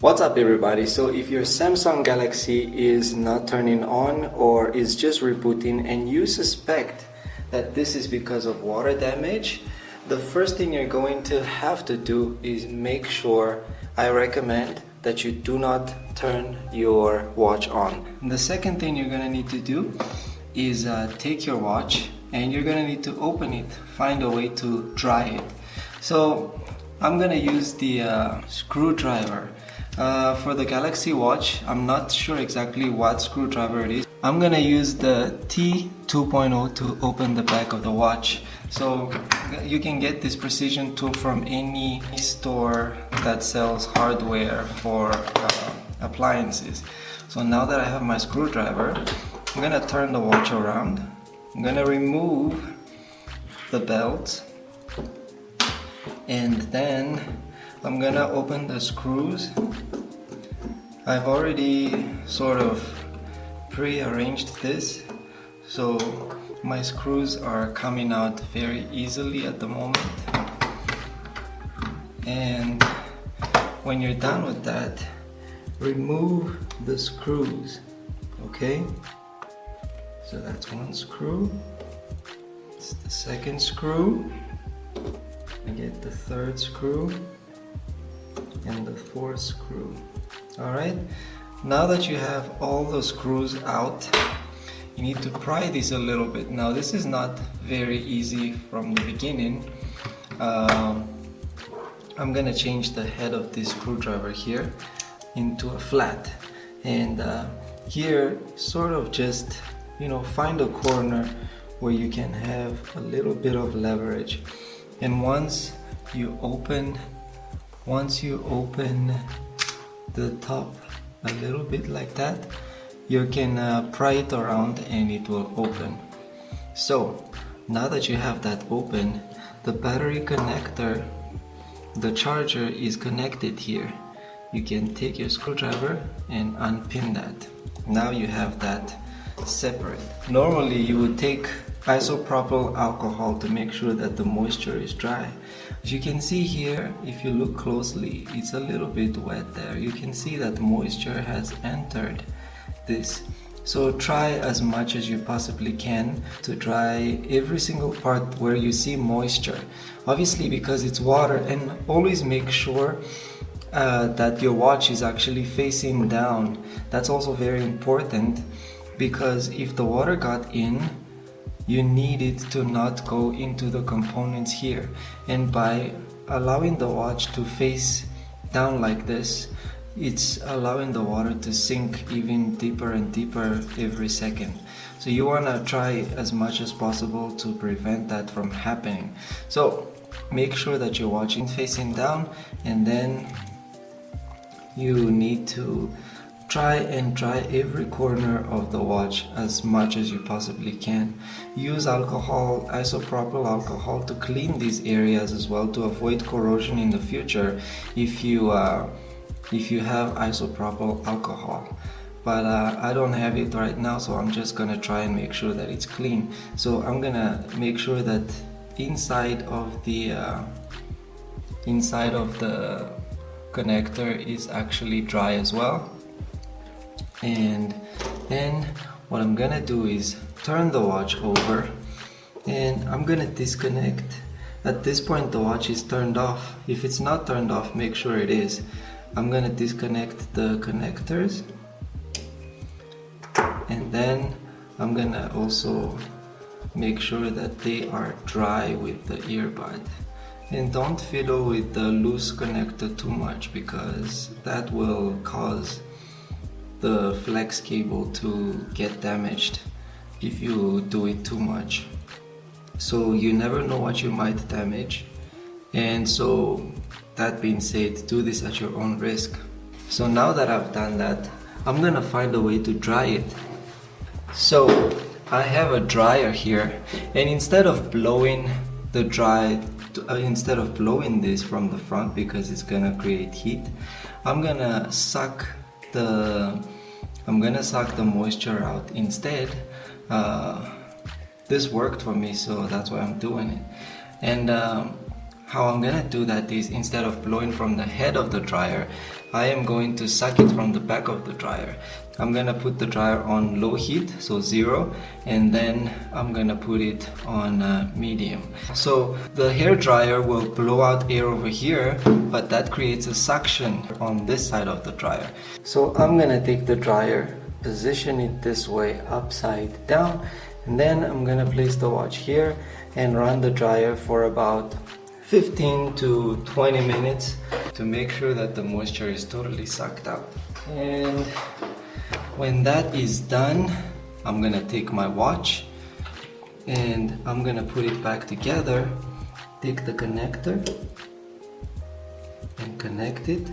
What's up everybody? So if your Samsung Galaxy is not turning on or is just rebooting and you suspect that this is because of water damage, the first thing you're going to have to do is make sure, I recommend that you do not turn your watch on. And the second thing you're gonna need to do is take your watch and you're gonna need to open it, find a way to dry it. So I'm gonna use the screwdriver. For the Galaxy watch, I'm not sure exactly what screwdriver it is. I'm gonna use the T2.0 to open the back of the watch. So you can get this precision tool from any store that sells hardware for appliances. So now that I have my screwdriver, I'm gonna turn the watch around. I'm gonna remove the belt and then I'm gonna open the screws. I've already sort of pre-arranged this, so my screws are coming out very easily at the moment. And when you're done with that, remove the screws, okay? So that's one screw. It's the second screw. I get the third screw and the fourth screw. Alright, now that you have all the screws out, you need to pry this a little bit. Now this is not very easy from the beginning. I'm gonna change the head of this screwdriver here into a flat, and here sort of just, you know, find a corner where you can have a little bit of leverage. And once you open the top a little bit like that, you can pry it around and it will open. So now that you have that open, the battery connector, the charger is connected here. You can take your screwdriver and unpin that. Now you have that separate. Normally you would take isopropyl alcohol to make sure that the moisture is dry. As you can see here, if you look closely, it's a little bit wet there. You can see that moisture has entered this. So try as much as you possibly can to dry every single part where you see moisture. Obviously because it's water, and always make sure that your watch is actually facing down. That's also very important, because if the water got in, you need it to not go into the components here. And by allowing the watch to face down like this, it's allowing the water to sink even deeper and deeper every second. So you want to try as much as possible to prevent that from happening. So make sure that your watch is facing down, and then you need to try and dry every corner of the watch as much as you possibly can. Use alcohol, isopropyl alcohol, to clean these areas as well, to avoid corrosion in the future if you have isopropyl alcohol. But I don't have it right now, so I'm just gonna try and make sure that it's clean. So I'm gonna make sure that inside of the connector is actually dry as well. And then what I'm gonna do is turn the watch over and I'm gonna disconnect. At this point the watch is turned off. If it's not turned off, make sure it is. I'm gonna disconnect the connectors, and then I'm gonna also make sure that they are dry with the earbud. And don't fiddle with the loose connector too much, because that will cause the flex cable to get damaged if you do it too much. So you never know what you might damage, and so that being said, do this at your own risk. So now that I've done that, I'm gonna find a way to dry it. So I have a dryer here, and instead of blowing this from the front, because it's gonna create heat, I'm gonna suck the moisture out instead. This worked for me, so that's why I'm doing it. And how I'm gonna do that is, instead of blowing from the head of the dryer, I am going to suck it from the back of the dryer. I'm gonna put the dryer on low heat, so 0, and then I'm gonna put it on medium. So the hair dryer will blow out air over here, but that creates a suction on this side of the dryer. So I'm gonna take the dryer, position it this way upside down, and then I'm gonna place the watch here and run the dryer for about 15 to 20 minutes to make sure that the moisture is totally sucked out. And when that is done, I'm gonna take my watch and I'm gonna put it back together, take the connector and connect it,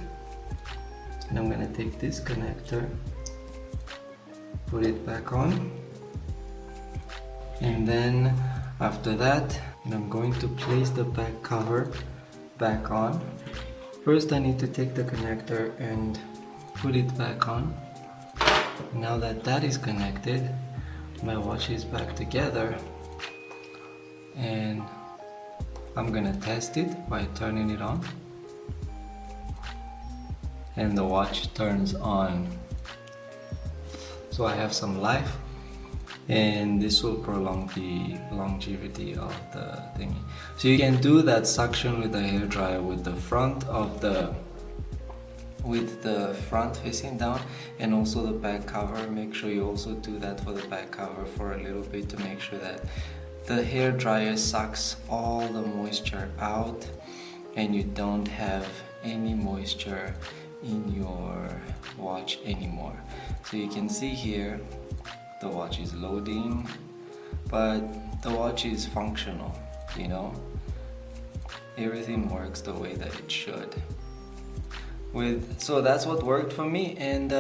and I'm gonna take this connector, put it back on, and then after that I'm going to place the back cover back on. First I need to take the connector and put it back on. Now that that is connected, my watch is back together, and I'm gonna test it by turning it on, and the watch turns on. So I have some life, and this will prolong the longevity of the thingy. So you can do that suction with the hair dryer with the front facing down, and also the back cover. Make sure you also do that for the back cover for a little bit to make sure that the hair dryer sucks all the moisture out and you don't have any moisture in your watch anymore. So you can see here the watch is loading, but the watch is functional, you know, everything works the way that it should. So that's what worked for me, and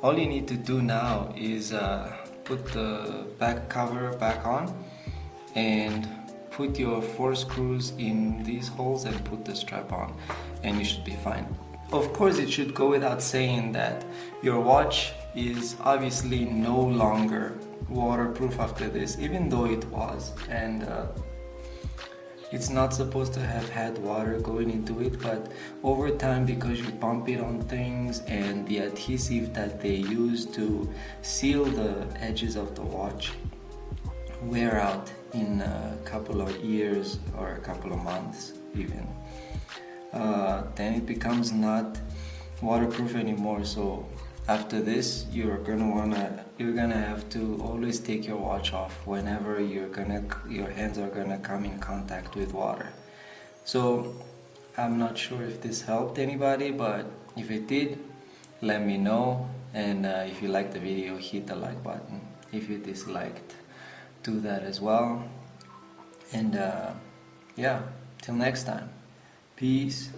all you need to do now is put the back cover back on and put your 4 screws in these holes and put the strap on, and you should be fine. Of course, it should go without saying that your watch is obviously no longer waterproof after this, even though it was, and it's not supposed to have had water going into it, but over time, because you bump it on things and the adhesive that they use to seal the edges of the watch wear out in a couple of years or a couple of months even, then it becomes not waterproof anymore. So after this, you're gonna have to always take your watch off whenever your hands are gonna come in contact with water. So I'm not sure if this helped anybody, but if it did, let me know. And if you liked the video, hit the like button. If you disliked, do that as well. And yeah, till next time, peace.